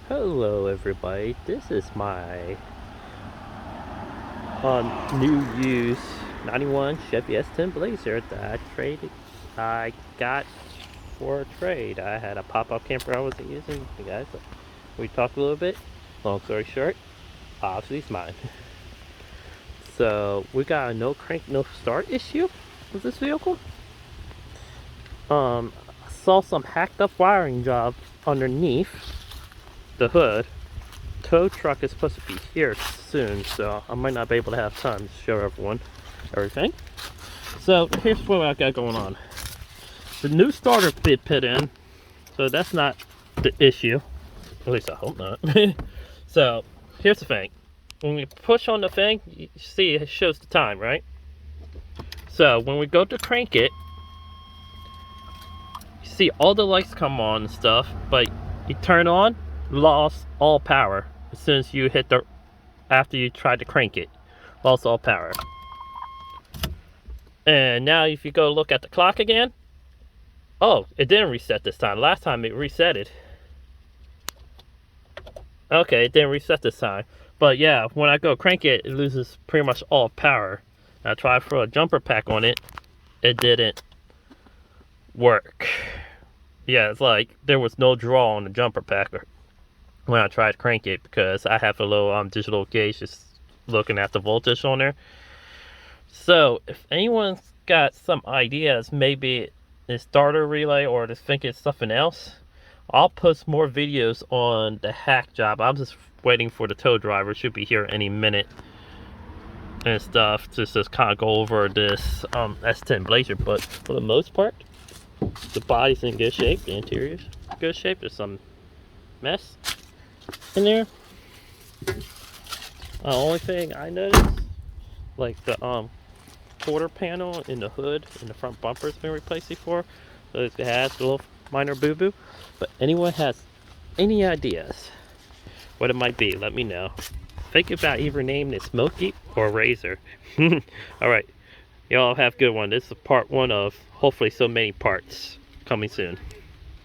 Hello everybody, this is my new used 91 Chevy S10 Blazer that I got for a trade. I had a pop-up camper I wasn't using, you guys. We talked a little bit. Long story short, obviously it's mine. So we got a no crank, no start issue with this vehicle. I saw some hacked up wiring job underneath the hood. Tow truck is supposed to be here soon, so I might not be able to have time to show everyone everything. So here's what I got going on. The new starter bit put in, so that's not the issue. At least I hope not. So here's the thing. When we push on the thing, you see it shows the time, right? So when we go to crank it, you see all the lights come on and stuff, but you turn on, lost all power as soon as you hit the, after you tried to crank it, lost all power. And now if you go look at the clock again, oh, it didn't reset this time. Last time it reset it. Okay, it didn't reset this time. But yeah, when I go crank it, it loses pretty much all power. I tried to throw a jumper pack on it, it didn't work. Yeah, it's like there was no draw on the jumper pack when I tried to crank it, because I have a little digital gauge just looking at the voltage on there. So if anyone's got some ideas, maybe it's starter relay or just think it's something else, I'll post more videos on the hack job. I'm just waiting for the tow driver, should be here any minute and stuff, just kind of go over this S10 Blazer. But for the most part, the body's in good shape, the interior's in good shape. There's some mess in there. The only thing I noticed, like the quarter panel in the hood in the front bumper has been replaced before, so it has a little minor boo-boo. But anyone has any ideas what it might be, let me know. Think about either naming it Smokey or Razor. Alright, y'all have a good one. This is part one of hopefully so many parts coming soon.